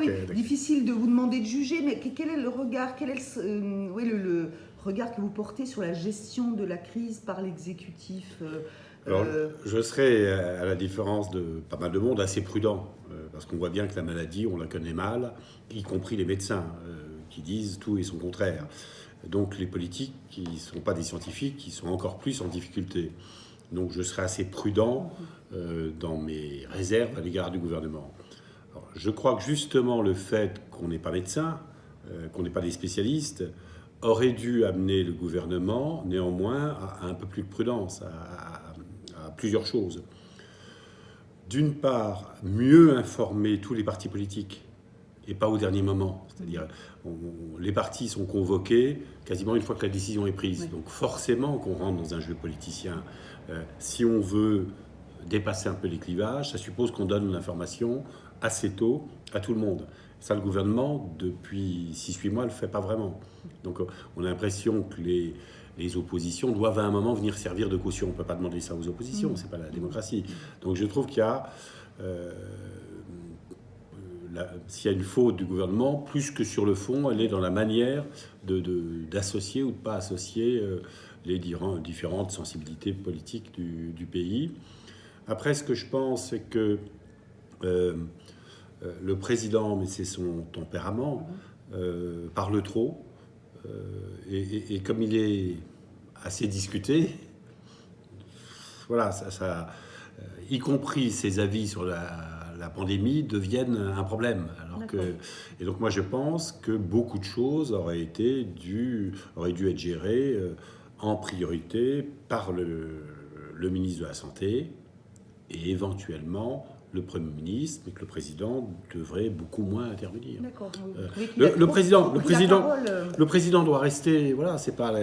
oui. d'accord. Difficile de vous demander de juger, mais quel est le regard, oui, le regard que vous portez sur la gestion de la crise par l'exécutif Alors, je serais, à la différence de pas mal de monde, assez prudent, parce qu'on voit bien que la maladie, on la connaît mal, y compris les médecins, qui disent tout et son contraire. Donc les politiques, qui ne sont pas des scientifiques, qui sont encore plus en difficulté. Donc je serais assez prudent dans mes réserves à l'égard du gouvernement. Alors, je crois que justement le fait qu'on n'est pas médecin, qu'on n'est pas des spécialistes, aurait dû amener le gouvernement néanmoins à un peu plus de prudence, à plusieurs choses. D'une part, mieux informer tous les partis politiques et pas au dernier moment. C'est-à-dire, les partis sont convoqués quasiment une fois que la décision est prise. Oui. Donc forcément qu'on rentre dans un jeu politicien. Si on veut dépasser un peu les clivages, ça suppose qu'on donne l'information assez tôt à tout le monde. Ça, le gouvernement, depuis 6-8 mois, ne le fait pas vraiment. Donc on a l'impression que les oppositions doivent à un moment venir servir de caution. On ne peut pas demander ça aux oppositions, c'est pas la démocratie. Donc je trouve qu'il y a... s'il y a une faute du gouvernement, plus que sur le fond, elle est dans la manière d'associer ou de ne pas associer les différentes sensibilités politiques du pays. Après, ce que je pense, c'est que le président, mais c'est son tempérament, parle trop. Et comme il est assez discuté, voilà, y compris ses avis sur la pandémie deviennent un problème. Et donc moi je pense que beaucoup de choses auraient dû être gérées en priorité par le ministre de la Santé et éventuellement le Premier ministre, mais que le président devrait beaucoup moins intervenir. D'accord. Le président doit rester. Voilà, c'est pas.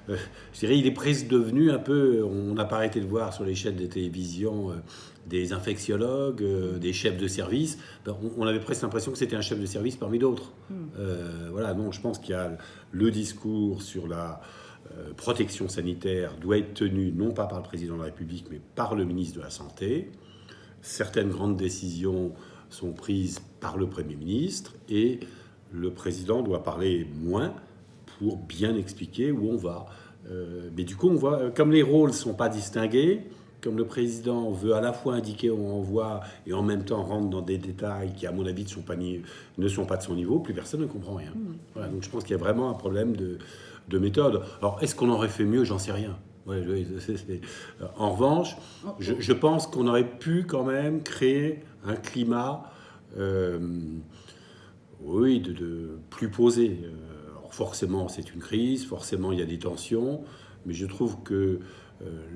Je dirais, il est presque devenu un peu. On n'a pas arrêté de voir sur les chaînes de télévision des infectiologues, des chefs de service. On avait presque l'impression que c'était un chef de service parmi d'autres. Voilà, non, je pense qu'il y a le discours sur la protection sanitaire doit être tenu non pas par le président de la République, mais par le ministre de la Santé. Certaines grandes décisions sont prises par le Premier ministre et le président doit parler moins pour bien expliquer où on va. Mais du coup, on voit, comme les rôles ne sont pas distingués, comme le président veut à la fois indiquer où on va et en même temps rentre dans des détails qui, à mon avis, ne sont pas de son niveau, plus personne ne comprend rien. Voilà, donc je pense qu'il y a vraiment un problème de méthode. Alors, est-ce qu'on aurait fait mieux? J'en sais rien. Ouais, en revanche, je pense qu'on aurait pu quand même créer un climat oui, de plus posé. Alors forcément, c'est une crise, forcément, il y a des tensions, mais je trouve que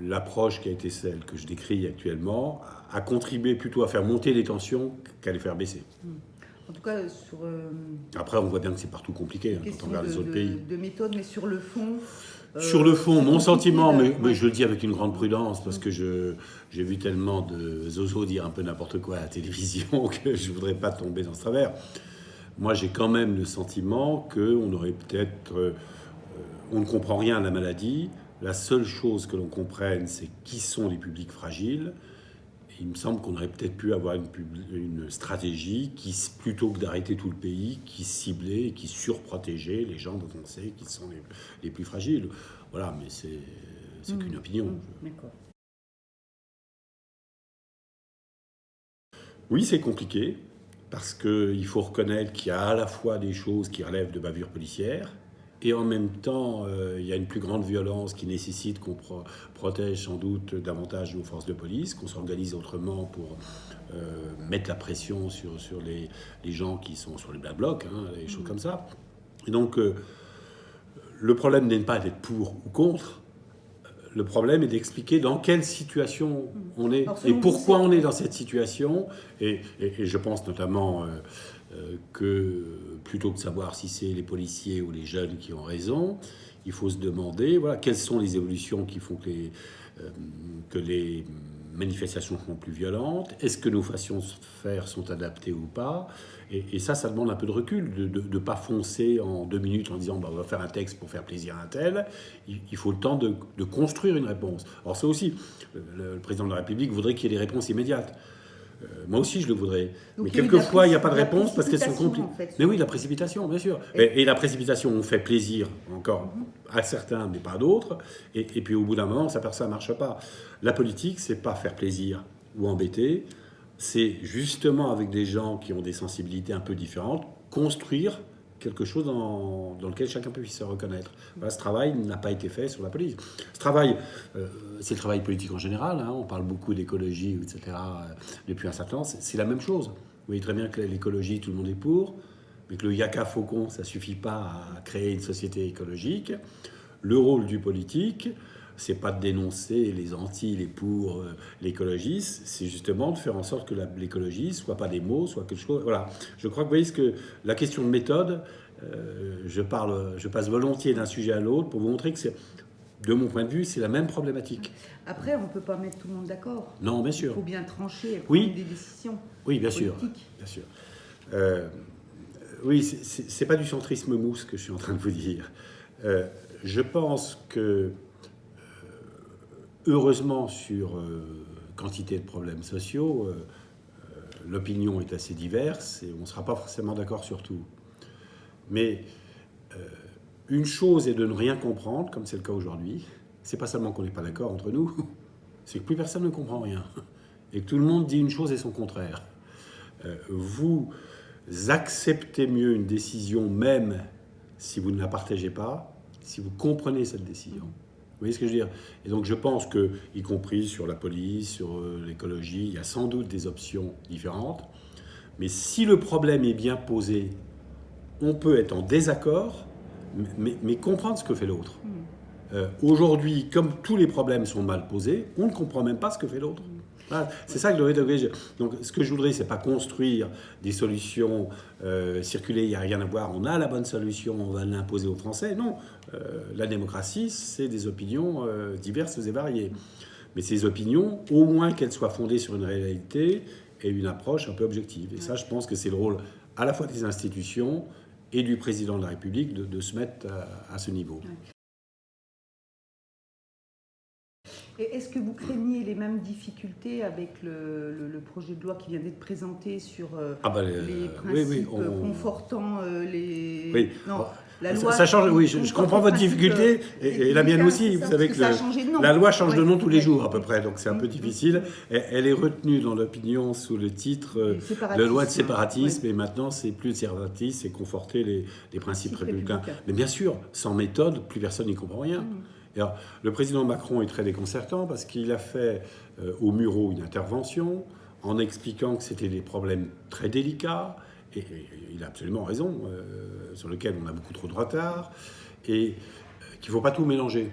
l'approche qui a été celle que je décris actuellement a contribué plutôt à faire monter les tensions qu'à les faire baisser. En tout cas, sur... Après, on voit bien que c'est partout compliqué quand on regarde les autres pays. De méthode, mais sur le fond... Sur le fond, mon sentiment, mais je le dis avec une grande prudence, parce que j'ai vu tellement de zozos dire un peu n'importe quoi à la télévision que je ne voudrais pas tomber dans ce travers. Moi, j'ai quand même le sentiment qu'on aurait peut-être... on ne comprend rien à la maladie. La seule chose que l'on comprenne, c'est qui sont les publics fragiles. Et il me semble qu'on aurait peut-être pu avoir une stratégie qui, plutôt que d'arrêter tout le pays, qui ciblait et qui surprotégeait les gens dont on sait qu'ils sont les plus fragiles. Voilà, mais c'est qu'une opinion. D'accord. Oui, c'est compliqué, parce qu'il faut reconnaître qu'il y a à la fois des choses qui relèvent de bavures policières, et en même temps, il y a une plus grande violence qui nécessite qu'on protège sans doute davantage nos forces de police, qu'on s'organise autrement pour mettre la pression sur les gens qui sont sur les Black Blocs, les choses comme ça. Et donc, le problème n'est pas d'être pour ou contre. Le problème est d'expliquer dans quelle situation on est et pourquoi on est dans cette situation. Et je pense notamment que plutôt que de savoir si c'est les policiers ou les jeunes qui ont raison, il faut se demander quelles sont les évolutions qui font que les manifestations sont plus violentes. Est-ce que nos façons de faire sont adaptées ou pas? Et ça demande un peu de recul, de ne pas foncer en 2 minutes en disant on va faire un texte pour faire plaisir à un tel. Il faut le temps de construire une réponse. Alors ça aussi, le président de la République voudrait qu'il y ait des réponses immédiates. Moi aussi, je le voudrais. Donc, mais quelquefois, il n'y a pas de réponse parce qu'elles sont compliquées. En fait. Mais oui, la précipitation, bien sûr. Et la précipitation, on fait plaisir encore à certains, mais pas à d'autres. Et puis au bout d'un moment, ça ne marche pas. La politique, c'est pas faire plaisir ou embêter. C'est justement avec des gens qui ont des sensibilités un peu différentes, construire quelque chose dans lequel chacun puisse se reconnaître. Voilà, ce travail n'a pas été fait sur la police. Ce travail, c'est le travail politique en général. On parle beaucoup d'écologie, etc. Depuis un certain temps. C'est la même chose. Vous voyez très bien que l'écologie, tout le monde est pour, mais que le yaka faucon, ça ne suffit pas à créer une société écologique. Le rôle du politique, c'est pas de dénoncer les anti, les pour, l'écologiste, c'est justement de faire en sorte que l'écologie soit pas des mots, soit quelque chose. Voilà. Je crois que vous voyez que la question de méthode, je passe volontiers d'un sujet à l'autre pour vous montrer que de mon point de vue, c'est la même problématique. Après, on ne peut pas mettre tout le monde d'accord. Non, bien sûr. Il faut bien trancher et prendre des décisions. Oui, bien politiques. Sûr. Bien sûr. Oui, c'est pas du centrisme mousse que je suis en train de vous dire. Je pense que heureusement, sur quantité de problèmes sociaux, l'opinion est assez diverse et on ne sera pas forcément d'accord sur tout. Mais une chose est de ne rien comprendre, comme c'est le cas aujourd'hui. C'est pas seulement qu'on n'est pas d'accord entre nous, c'est que plus personne ne comprend rien. Et que tout le monde dit une chose et son contraire. Vous acceptez mieux une décision, même si vous ne la partagez pas, si vous comprenez cette décision. Vous voyez ce que je veux dire? Et donc je pense que, y compris sur la police, sur l'écologie, il y a sans doute des options différentes. Mais si le problème est bien posé, on peut être en désaccord, mais comprendre ce que fait l'autre. Aujourd'hui, comme tous les problèmes sont mal posés, on ne comprend même pas ce que fait l'autre. Voilà, c'est ça que donc ce que je voudrais, c'est pas construire des solutions circuler, il n'y a rien à voir, on a la bonne solution, on va l'imposer aux Français. Non, la démocratie, c'est des opinions diverses et variées. Mais ces opinions, au moins qu'elles soient fondées sur une réalité et une approche un peu objective. Et ça, je pense que c'est le rôle à la fois des institutions et du président de la République de se mettre à ce niveau. Et est-ce que vous craignez les mêmes difficultés avec le projet de loi qui vient d'être présenté sur les principes confortant les... Oui. Non, la loi ça change, oui, je comprends votre difficulté et la mienne aussi. Vous savez que la loi change de nom tous les jours à peu près, donc c'est un peu difficile. Elle est retenue dans l'opinion sous le titre de loi de séparatisme, et maintenant c'est plus de séparatisme, c'est conforter les principes républicains. Mais bien sûr, sans méthode, plus personne n'y comprend rien. Alors, le président Macron est très déconcertant parce qu'il a fait au Murau une intervention en expliquant que c'était des problèmes très délicats, et il a absolument raison, sur lesquels on a beaucoup trop de retard, et qu'il ne faut pas tout mélanger.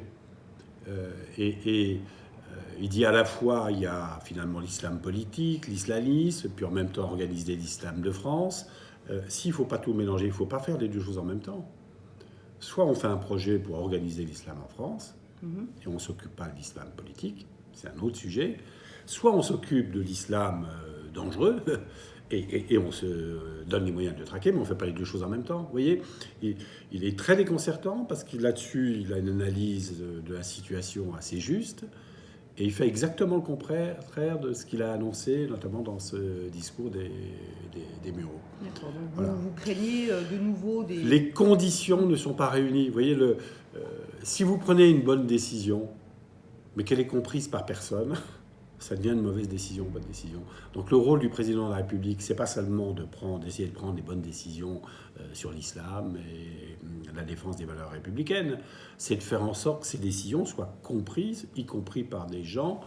Il dit à la fois, il y a finalement l'islam politique, l'islamisme, puis en même temps organiser l'islam de France. S'il ne faut pas tout mélanger, il ne faut pas faire les deux choses en même temps. Soit on fait un projet pour organiser l'islam en France, et on ne s'occupe pas de l'islam politique, c'est un autre sujet. Soit on s'occupe de l'islam dangereux, et on se donne les moyens de le traquer, mais on ne fait pas les deux choses en même temps. Vous voyez, il est très déconcertant, parce que là-dessus, il a une analyse de la situation assez juste, et il fait exactement le contraire de ce qu'il a annoncé, notamment dans ce discours des Mureaux. D'accord, donc voilà. Vous craignez de nouveau des... Les conditions ne sont pas réunies. Vous voyez, si vous prenez une bonne décision, mais qu'elle est comprise par personne, ça devient une mauvaise décision, bonne décision. Donc le rôle du président de la République, c'est pas seulement d'essayer de prendre des bonnes décisions sur l'islam et la défense des valeurs républicaines, c'est de faire en sorte que ces décisions soient comprises, y compris par des gens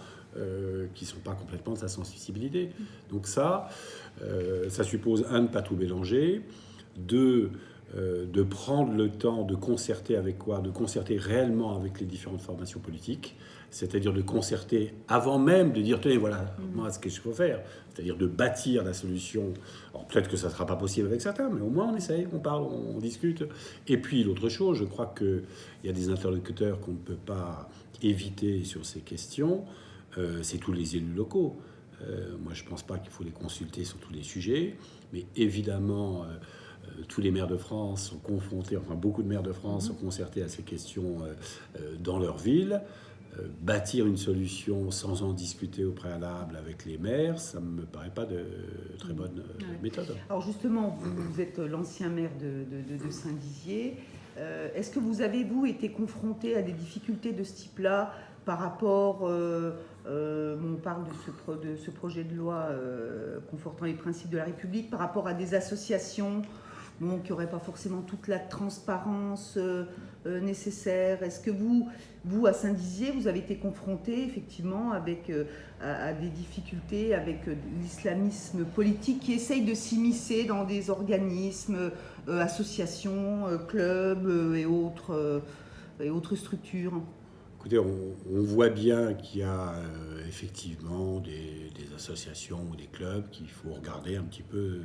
qui ne sont pas complètement de sa sensibilité. Donc ça suppose, un, de ne pas tout mélanger, deux, de prendre le temps de concerter avec quoi? De concerter réellement avec les différentes formations politiques, c'est-à-dire de concerter avant même de dire, tenez, voilà, moi, ce qu'il faut faire, c'est-à-dire de bâtir la solution. Alors peut-être que ça ne sera pas possible avec certains, mais au moins on essaye, on parle, on discute. Et puis l'autre chose, je crois qu'il y a des interlocuteurs qu'on ne peut pas éviter sur ces questions, c'est tous les élus locaux. Moi, je ne pense pas qu'il faut les consulter sur tous les sujets, mais évidemment... tous les maires de France sont confrontés, enfin beaucoup de maires de France sont concertés à ces questions dans leur ville. bâtir une solution sans en discuter au préalable avec les maires, ça ne me paraît pas de très bonne méthode. Alors justement, vous êtes l'ancien maire de Saint-Dizier. Est-ce que vous avez, vous, été confronté à des difficultés de ce type-là par rapport, on parle de ce projet de loi confortant les principes de la République, par rapport à des associations qui n'auraient pas forcément toute la transparence nécessaire? Est-ce que vous, à Saint-Dizier, vous avez été confronté effectivement avec, à des difficultés avec l'islamisme politique qui essaye de s'immiscer dans des organismes, associations, clubs et autres structures? Écoutez, on voit bien qu'il y a effectivement des associations ou des clubs qu'il faut regarder un petit peu,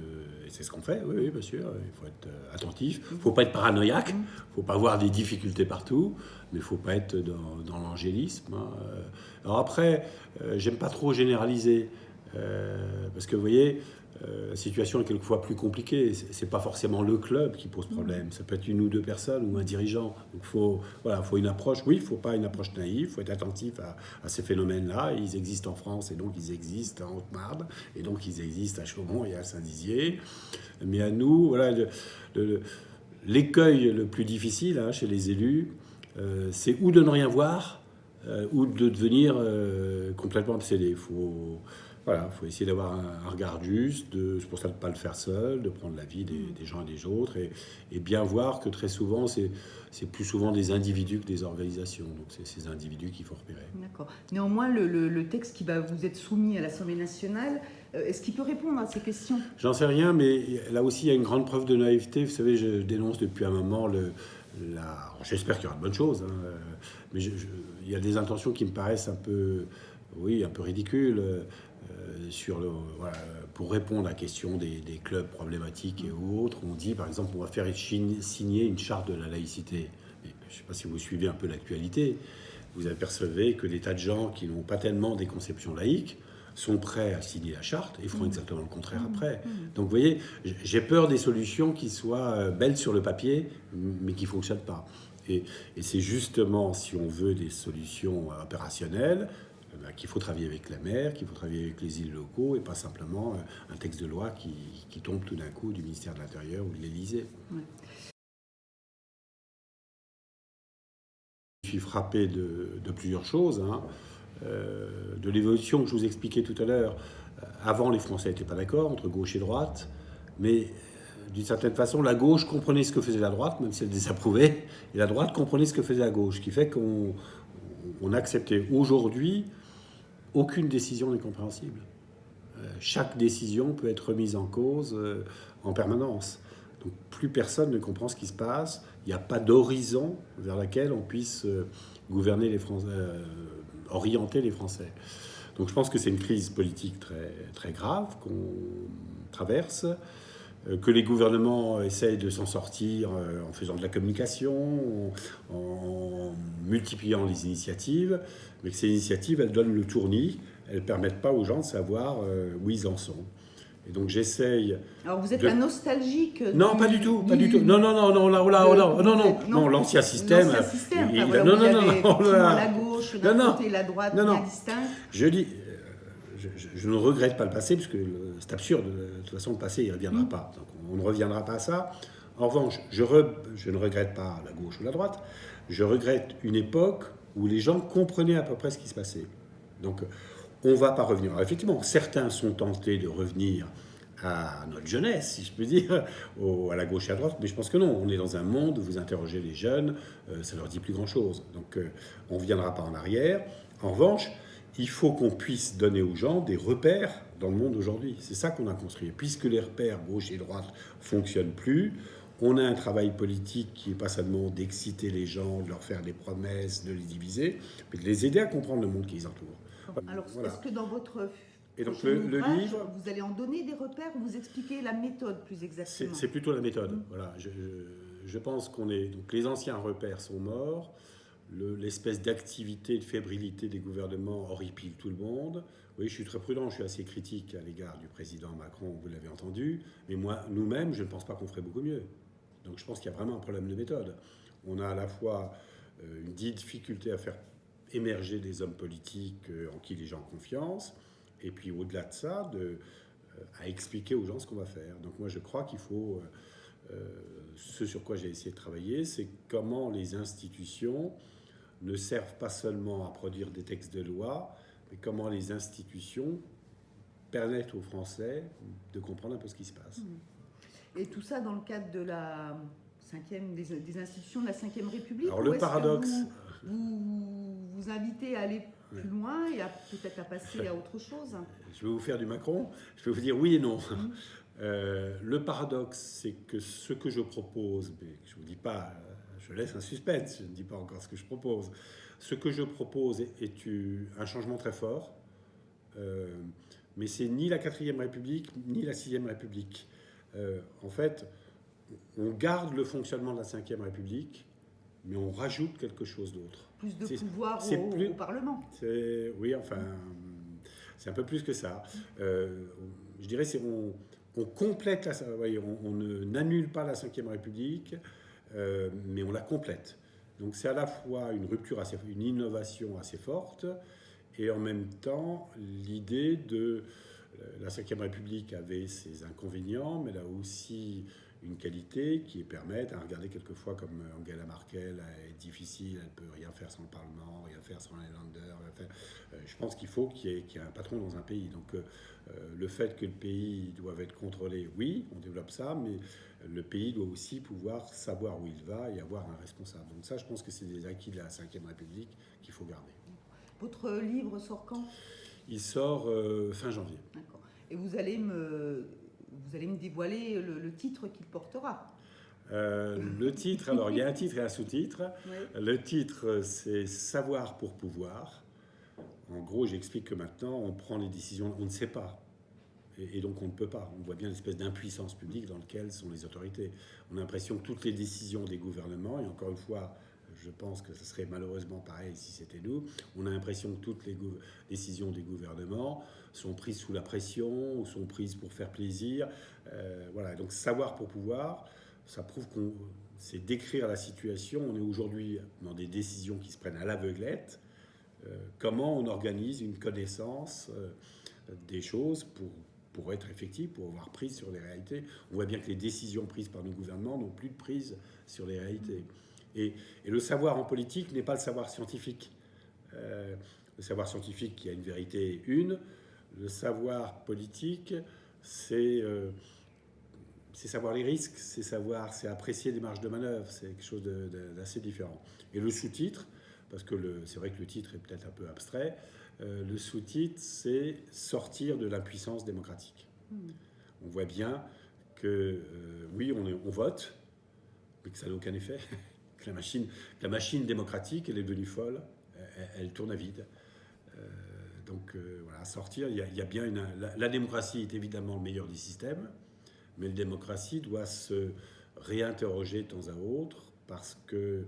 et c'est ce qu'on fait, oui, bien sûr, il faut être attentif, il ne faut pas être paranoïaque, il ne faut pas avoir des difficultés partout, mais il ne faut pas être dans l'angélisme. Alors après, j'aime pas trop généraliser, parce que vous voyez, la situation est quelquefois plus compliquée. C'est pas forcément le club qui pose problème. Ça peut être une ou deux personnes ou un dirigeant. Donc faut une approche. Oui, il faut pas une approche naïve. Il faut être attentif à ces phénomènes-là. Ils existent en France et donc ils existent en Haute-Marne et donc ils existent à Chaumont et à Saint-Dizier. Mais à nous, voilà, l'écueil le plus difficile chez les élus, c'est ou de ne rien voir ou de devenir complètement obsédé. Il faut essayer d'avoir un regard juste, c'est pour ça de ne pas le faire seul, de prendre l'avis des gens et des autres, et bien voir que très souvent, c'est plus souvent des individus que des organisations. Donc c'est ces individus qu'il faut repérer. D'accord. Néanmoins, le texte qui va vous être soumis à l'Assemblée nationale, est-ce qu'il peut répondre à ces questions? J'en sais rien, mais là aussi, il y a une grande preuve de naïveté. Vous savez, je dénonce depuis un moment j'espère qu'il y aura de bonnes choses, mais il y a des intentions qui me paraissent un peu ridicules. Pour répondre à la question des clubs problématiques et autres, on dit par exemple on va faire signer une charte de la laïcité. Mais, je ne sais pas si vous suivez un peu l'actualité, vous apercevez que des tas de gens qui n'ont pas tellement des conceptions laïques sont prêts à signer la charte et feront exactement le contraire après. Donc vous voyez, j'ai peur des solutions qui soient belles sur le papier mais qui ne fonctionnent pas. Et c'est justement, si on veut des solutions opérationnelles, qu'il faut travailler avec la maire, qu'il faut travailler avec les élus locaux et pas simplement un texte de loi qui tombe tout d'un coup du ministère de l'Intérieur ou de l'Élysée. Ouais. Je suis frappé de plusieurs choses, de l'évolution que je vous expliquais tout à l'heure. Avant, les Français n'étaient pas d'accord entre gauche et droite, mais d'une certaine façon, la gauche comprenait ce que faisait la droite, même si elle désapprouvait, et la droite comprenait ce que faisait la gauche, ce qui fait qu'on acceptait aujourd'hui. Aucune décision n'est compréhensible. Chaque décision peut être remise en cause en permanence. Donc plus personne ne comprend ce qui se passe. Il n'y a pas d'horizon vers lequel on puisse gouverner les Français, orienter les Français. Donc je pense que c'est une crise politique très, très grave qu'on traverse, que les gouvernements essayent de s'en sortir en faisant de la communication, en multipliant les initiatives, mais que ces initiatives, elles donnent le tournis, elles ne permettent pas aux gens de savoir où ils en sont. Et donc j'essaye... Alors vous êtes un nostalgique Non, pas du tout, pas du tout. Non, l'ancien système... L'ancien système, la gauche, d'un côté, la droite, bien distincte. Je dis... Je ne regrette pas le passé, parce que c'est absurde. De toute façon, le passé, il ne reviendra pas. Donc, on ne reviendra pas à ça. En revanche, je ne regrette pas la gauche ou la droite. Je regrette une époque où les gens comprenaient à peu près ce qui se passait. Donc, on ne va pas revenir. Alors, effectivement, certains sont tentés de revenir à notre jeunesse, si je peux dire, à la gauche et à la droite, mais je pense que non. On est dans un monde où vous interrogez les jeunes, ça ne leur dit plus grand-chose. Donc, on ne reviendra pas en arrière. En revanche, il faut qu'on puisse donner aux gens des repères dans le monde aujourd'hui. C'est ça qu'on a construit. Puisque les repères gauche et droite ne fonctionnent plus, on a un travail politique qui n'est pas seulement d'exciter les gens, de leur faire des promesses, de les diviser, mais de les aider à comprendre le monde qui les entoure. Alors, voilà. Est-ce que dans votre le livre, vous allez en donner des repères ou vous expliquez la méthode plus exactement? C'est plutôt la méthode. Voilà. Je pense qu'on est... Donc, les anciens repères sont morts. L'espèce d'activité, de fébrilité des gouvernements horripile tout le monde. Oui, je suis très prudent, je suis assez critique à l'égard du président Macron, vous l'avez entendu, mais nous-mêmes, je ne pense pas qu'on ferait beaucoup mieux. Donc je pense qu'il y a vraiment un problème de méthode. On a à la fois une difficulté à faire émerger des hommes politiques en qui les gens ont confiance, et puis au-delà de ça, à expliquer aux gens ce qu'on va faire. Donc moi je crois qu'il faut, ce sur quoi j'ai essayé de travailler, c'est comment les institutions ne servent pas seulement à produire des textes de loi, mais comment les institutions permettent aux Français de comprendre un peu ce qui se passe. Et tout ça dans le cadre de la des institutions de la Ve République. Alors le paradoxe... Vous invitez à aller plus loin et peut-être à passer à autre chose. Je vais vous faire du Macron, je vais vous dire oui et non. Le paradoxe, c'est que ce que je propose, mais je ne vous dis pas, je laisse un suspense, je ne dis pas encore ce que je propose. Ce que je propose est un changement très fort, mais c'est ni la 4e République, ni la 6e République. En fait, on garde le fonctionnement de la 5e République, mais on rajoute quelque chose d'autre. Plus de pouvoir au Parlement. Oui, enfin, c'est un peu plus que ça. Je dirais on complète on n'annule pas la 5e République, mais on la complète. Donc c'est à la fois une rupture, une innovation assez forte, et en même temps l'idée de... La 5e République avait ses inconvénients, mais elle a aussi une qualité qui permet, à regarder quelquefois comme Angela Merkel est difficile, elle ne peut rien faire sans le Parlement, rien faire sans les Länder. Je pense qu'il faut qu'il y ait un patron dans un pays. Donc le fait que le pays doive être contrôlé, oui, on développe ça, mais le pays doit aussi pouvoir savoir où il va et avoir un responsable. Donc ça, je pense que c'est des acquis de la 5e République qu'il faut garder. Votre livre sort quand ? Il sort fin janvier. D'accord. Et vous allez me dévoiler le titre qu'il portera. Le titre, alors il y a un titre et un sous-titre. Oui. Le titre, c'est Savoir pour pouvoir. En gros, j'explique que maintenant, on prend les décisions, on ne sait pas. Et donc, on ne peut pas. On voit bien l'espèce d'impuissance publique dans laquelle sont les autorités. On a l'impression que toutes les décisions des gouvernements, et encore une fois, je pense que ce serait malheureusement pareil si c'était nous. On a l'impression que toutes les décisions des gouvernements sont prises sous la pression, ou sont prises pour faire plaisir. Voilà, donc savoir pour pouvoir, ça prouve qu'on c'est décrire la situation. On est aujourd'hui dans des décisions qui se prennent à l'aveuglette. Comment on organise une connaissance des choses pour être effectif, pour avoir prise sur les réalités. On voit bien que les décisions prises par nos gouvernements n'ont plus de prise sur les réalités. Et le savoir en politique n'est pas le savoir scientifique. Le savoir scientifique qui a une vérité une. Le savoir politique, c'est savoir les risques, c'est apprécier des marges de manœuvre, c'est quelque chose d'assez différent. Et le sous-titre, parce que c'est vrai que le titre est peut-être un peu abstrait, le sous-titre, c'est sortir de l'impuissance démocratique. On voit bien que, oui, on vote, mais que ça n'a aucun effet. Que la machine démocratique, elle est devenue folle, elle tourne à vide. Donc voilà, sortir, il y a bien la démocratie est évidemment le meilleur des systèmes, mais la démocratie doit se réinterroger de temps à autre parce que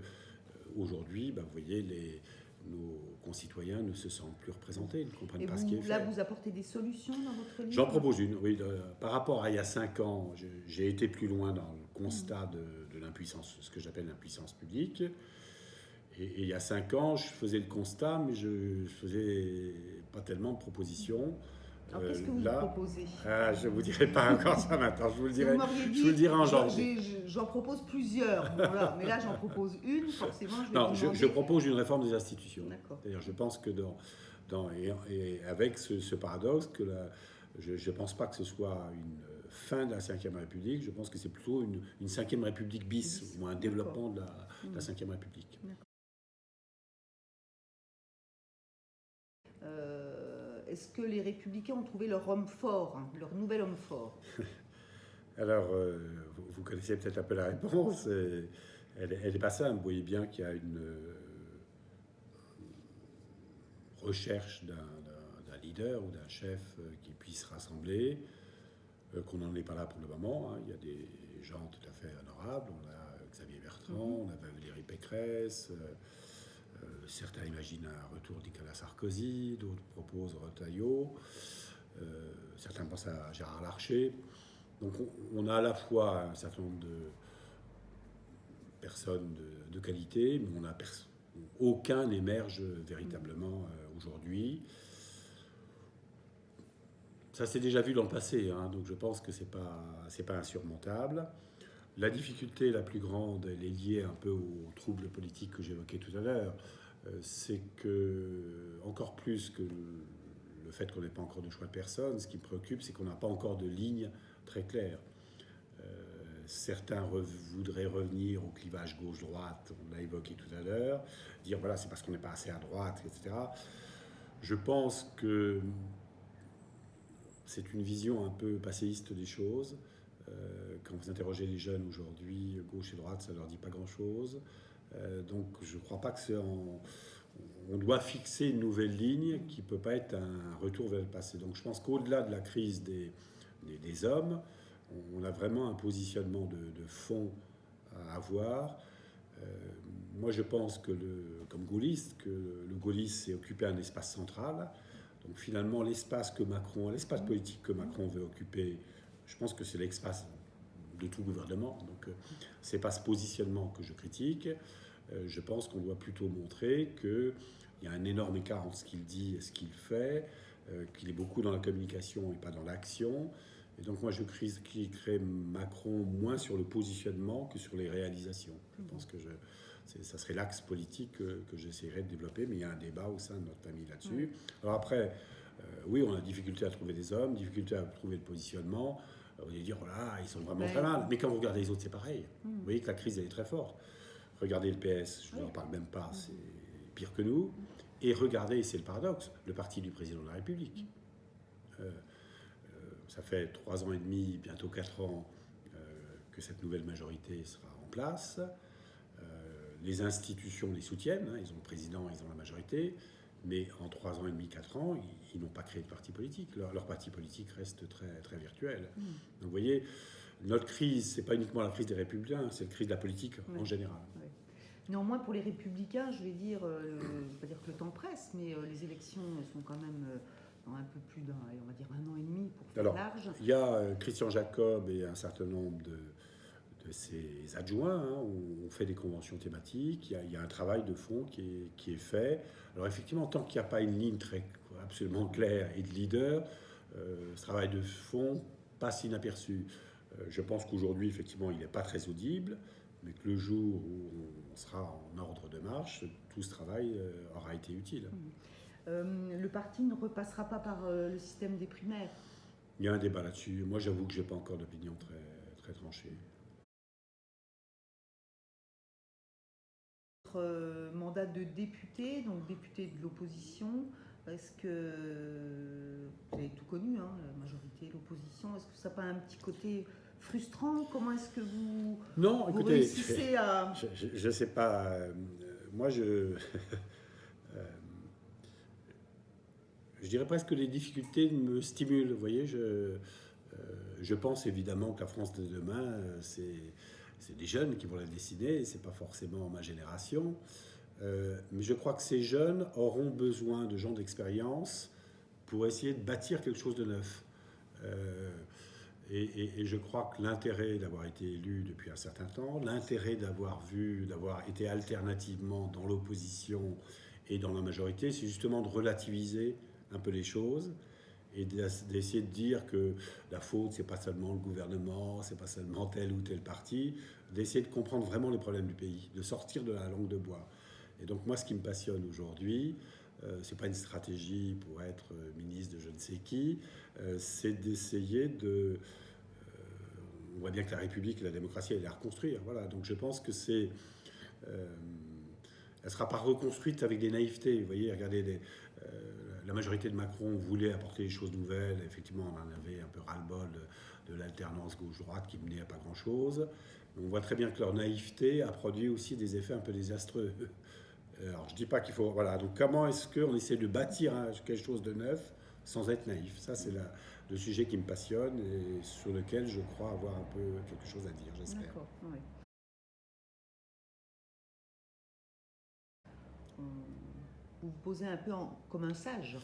aujourd'hui, vous voyez, nos concitoyens ne se sentent plus représentés, ils ne comprennent pas ce qui est fait. Là, vous apportez des solutions dans votre livre ? J'en propose une, oui. Par rapport à il y a 5 ans, j'ai été plus loin dans le constat de l'impuissance, ce que j'appelle l'impuissance publique. Et il y a 5 ans, je faisais le constat, mais je ne faisais pas tellement de propositions. Alors, qu'est-ce que vous proposez ? Je ne vous dirai pas encore ça maintenant, je vous le dirai en janvier. J'en propose plusieurs, voilà. Mais là j'en propose une, forcément je propose une réforme des institutions. D'accord. C'est-à-dire, je pense que et avec ce paradoxe, que je ne pense pas que ce soit une fin de la Ve République, je pense que c'est plutôt une Ve République bis, ou un développement de la Ve République. Est-ce que les Républicains ont trouvé leur homme fort, leur nouvel homme fort ? Alors, vous connaissez peut-être un peu la réponse. Elle n'est pas simple. Vous voyez bien qu'il y a une recherche d'un leader ou d'un chef qui puisse rassembler, qu'on n'en est pas là pour le moment. Il y a des gens tout à fait honorables. On a Xavier Bertrand, on a Valérie Pécresse. Certains imaginent un retour de Nicolas Sarkozy, d'autres proposent Retailleau, certains pensent à Gérard Larcher. Donc on a à la fois un certain nombre de personnes de qualité, mais aucun n'émerge véritablement aujourd'hui. Ça s'est déjà vu dans le passé, hein, donc je pense que c'est pas insurmontable. La difficulté la plus grande, elle est liée un peu aux troubles politiques que j'évoquais tout à l'heure. C'est que, encore plus que le fait qu'on n'ait pas encore de choix de personne, ce qui me préoccupe, c'est qu'on n'a pas encore de ligne très claire. Certains voudraient revenir au clivage gauche-droite, on l'a évoqué tout à l'heure, dire voilà, c'est parce qu'on n'est pas assez à droite, etc. Je pense que c'est une vision un peu passéiste des choses. Quand vous interrogez les jeunes aujourd'hui, gauche et droite, ça ne leur dit pas grand-chose. Donc je ne crois pas que on doit fixer une nouvelle ligne qui ne peut pas être un retour vers le passé. Donc je pense qu'au-delà de la crise des hommes, on a vraiment un positionnement de fond à avoir. Moi je pense que, comme gaulliste, que le gaullisme s'est occupé un espace central. Donc finalement l'espace politique que Macron veut occuper, je pense que c'est l'espace de tout gouvernement. Donc c'est pas ce positionnement que je critique. Je pense qu'on doit plutôt montrer qu'il y a un énorme écart entre ce qu'il dit et ce qu'il fait, qu'il est beaucoup dans la communication et pas dans l'action. Et donc moi je critiquerais Macron moins sur le positionnement que sur les réalisations. Je pense que ça serait l'axe politique que j'essaierais de développer, mais il y a un débat au sein de notre famille là-dessus. Alors après, oui, on a difficulté à trouver des hommes, difficulté à trouver le positionnement. Vous allez dire, voilà, ils sont vraiment très mal. Mais quand vous regardez les autres, c'est pareil. Vous voyez que la crise, elle est très forte. Regardez le PS, je ne vous en parle même pas, c'est pire que nous. Et regardez, c'est le paradoxe, le parti du président de la République. Ça fait 3 ans et demi, bientôt 4 ans, que cette nouvelle majorité sera en place. Les institutions les soutiennent, hein, ils ont le président, ils ont la majorité. Mais en 3 ans et demi, 4 ans, ils n'ont pas créé de parti politique. Leur parti politique reste très, très virtuel. Donc vous voyez, notre crise, ce n'est pas uniquement la crise des Républicains, c'est la crise de la politique en général. Oui. Néanmoins, pour les Républicains, je vais dire, je ne vais pas dire que le temps presse, mais les élections sont quand même dans un peu plus on va dire 1 an et demi pour faire large. Il y a Christian Jacob et un certain nombre de ses adjoints, hein, on fait des conventions thématiques, il y a un travail de fond qui est fait. Alors effectivement, tant qu'il n'y a pas une ligne absolument claire et de leader, ce travail de fond passe inaperçu. Je pense qu'aujourd'hui, effectivement, il n'est pas très audible, mais que le jour où on sera en ordre de marche, tout ce travail aura été utile. Le parti ne repassera pas par le système des primaires. Il y a un débat là-dessus. Moi, j'avoue que je n'ai pas encore d'opinion très, très tranchée. Votre mandat de député, donc député de l'opposition, est-ce que vous avez tout connu, hein, la majorité, l'opposition, est-ce que ça n'a pas un petit côté frustrant? Comment est-ce que vous réussissez à... Je ne sais pas. Moi, je dirais presque que les difficultés me stimulent. Vous voyez, je pense évidemment que la France de demain, c'est des jeunes qui vont la décider, c'est pas forcément ma génération. Mais je crois que ces jeunes auront besoin de gens d'expérience pour essayer de bâtir quelque chose de neuf. Et je crois que l'intérêt d'avoir été élu depuis un certain temps, l'intérêt d'avoir été alternativement dans l'opposition et dans la majorité, c'est justement de relativiser un peu les choses et d'essayer de dire que la faute, c'est pas seulement le gouvernement, c'est pas seulement tel ou tel parti, d'essayer de comprendre vraiment les problèmes du pays, de sortir de la langue de bois. Et donc moi, ce qui me passionne aujourd'hui, c'est pas une stratégie pour être ministre de je ne sais qui, c'est d'essayer de... on voit bien que la République et la démocratie, elle est à reconstruire. Voilà. Donc je pense que c'est... elle ne sera pas reconstruite avec des naïvetés. Vous voyez, regardez, la majorité de Macron voulait apporter des choses nouvelles. Effectivement, on en avait un peu ras-le-bol de l'alternance gauche-droite qui menait à pas grand-chose. On voit très bien que leur naïveté a produit aussi des effets un peu désastreux. Alors, je ne dis pas qu'il faut... Voilà, donc comment est-ce qu'on essaie de bâtir quelque chose de neuf sans être naïf? Ça, c'est le sujet qui me passionne et sur lequel je crois avoir un peu quelque chose à dire, j'espère. D'accord, oui. Vous vous posez un peu comme un sage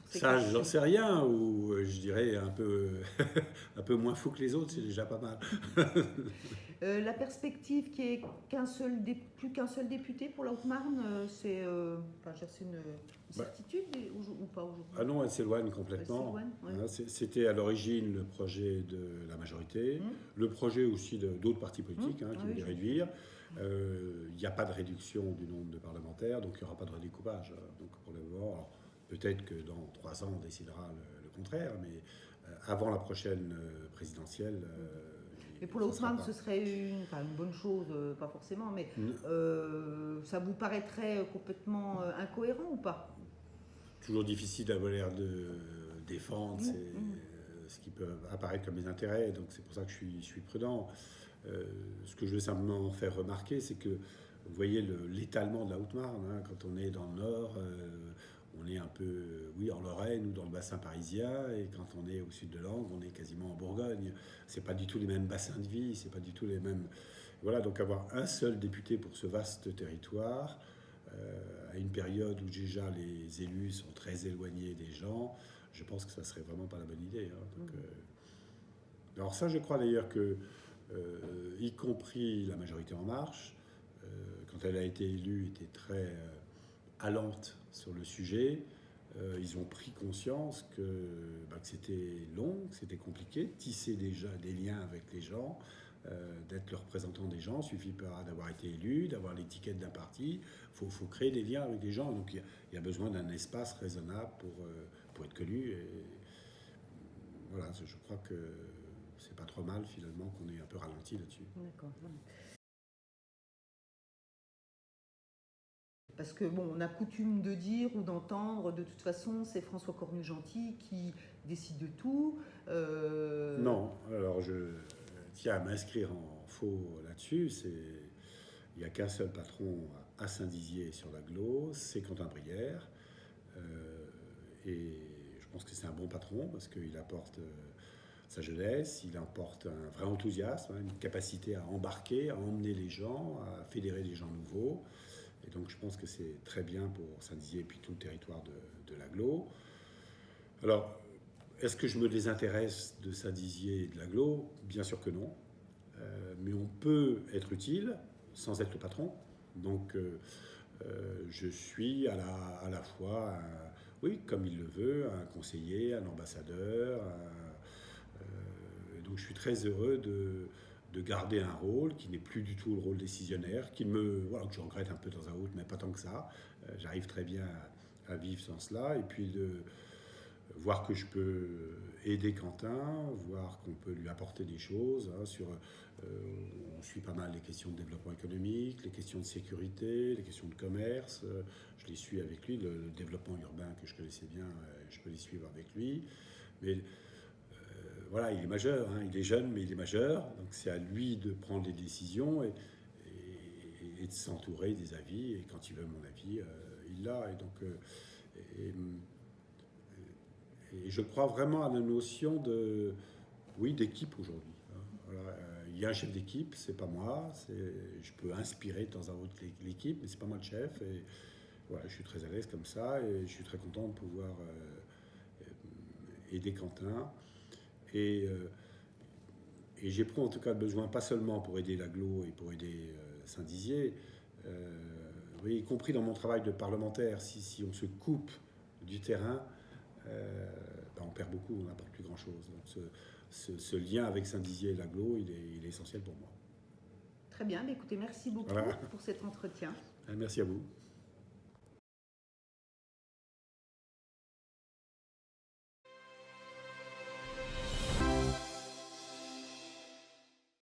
Ça, j'en sais rien, ou je dirais un peu, un peu moins fou que les autres, c'est déjà pas mal. La perspective qui est plus qu'un seul député pour la Haute-Marne, c'est une certitude ou pas aujourd'hui? Ah non, elle s'éloigne complètement. C'était à l'origine le projet de la majorité, le projet aussi d'autres partis politiques qui voulaient réduire. Il n'y a pas de réduction du nombre de parlementaires, donc il n'y aura pas de redécoupage. Donc pour le moment, peut-être que dans 3 ans, on décidera le contraire, mais avant la prochaine présidentielle... mais pour la Haute-Marne, ce serait une bonne chose, pas forcément, mais ça vous paraîtrait complètement incohérent ou pas? Toujours difficile d'avoir l'air de défendre ce qui peut apparaître comme mes intérêts, donc c'est pour ça que je suis prudent. Ce que je veux simplement faire remarquer, c'est que vous voyez l'étalement de la Haute-Marne, quand on est dans le nord, on est un peu, en Lorraine ou dans le bassin parisien, et quand on est au sud de Langres, on est quasiment en Bourgogne. C'est pas du tout les mêmes bassins de vie, c'est pas du tout les mêmes... Voilà, donc avoir un seul député pour ce vaste territoire, à une période où déjà les élus sont très éloignés des gens, je pense que ça serait vraiment pas la bonne idée. Donc, alors ça, je crois d'ailleurs que, y compris la majorité En Marche, quand elle a été élue, était très allante sur le sujet. Ils ont pris conscience que c'était long, que c'était compliqué, de tisser déjà des liens avec les gens, d'être le représentant des gens. Il ne suffit pas d'avoir été élu, d'avoir l'étiquette d'un parti. Il faut créer des liens avec les gens. Donc il y a besoin d'un espace raisonnable pour être connu. Et voilà, je crois que c'est pas trop mal finalement qu'on ait un peu ralenti là-dessus. D'accord. Parce que on a coutume de dire ou d'entendre, de toute façon, c'est François Cornu-Gentil qui décide de tout. Non, alors je tiens à m'inscrire en faux là-dessus. Il n'y a qu'un seul patron à Saint-Dizier sur l'agglo, c'est Quentin Brière. Et je pense que c'est un bon patron parce qu'il apporte sa jeunesse, il apporte un vrai enthousiasme, une capacité à embarquer, à emmener les gens, à fédérer des gens nouveaux. Et donc je pense que c'est très bien pour Saint-Dizier et puis tout le territoire de l'agglo. Alors, est-ce que je me désintéresse de Saint-Dizier et de l'agglo? Bien sûr que non. Mais on peut être utile sans être le patron. Donc je suis à la fois, comme il le veut, un conseiller, un ambassadeur. Donc je suis très heureux de garder un rôle qui n'est plus du tout le rôle décisionnaire, que je regrette un peu de temps à autre, mais pas tant que ça. J'arrive très bien à vivre sans cela, et puis de voir que je peux aider Quentin, voir qu'on peut lui apporter des choses. On suit pas mal les questions de développement économique, les questions de sécurité, les questions de commerce. Je les suis avec lui. Le développement urbain que je connaissais bien, je peux les suivre avec lui. Mais voilà, il est majeur, il est jeune, mais il est majeur. Donc c'est à lui de prendre les décisions et de s'entourer des avis. Et quand il veut mon avis, il l'a. Et donc, et je crois vraiment à la notion d'équipe aujourd'hui. Voilà, il y a un chef d'équipe, c'est pas moi. Je peux inspirer de temps à autre l'équipe, mais c'est pas moi le chef. Et voilà, je suis très à l'aise comme ça et je suis très content de pouvoir aider Quentin. Et j'éprouve en tout cas le besoin, pas seulement pour aider l'agglo et pour aider Saint-Dizier, y compris dans mon travail de parlementaire, si on se coupe du terrain, on perd beaucoup, on n'apporte plus grand-chose. Donc ce lien avec Saint-Dizier et l'agglo, il est essentiel pour moi. Très bien, écoutez, merci beaucoup pour cet entretien. Merci à vous.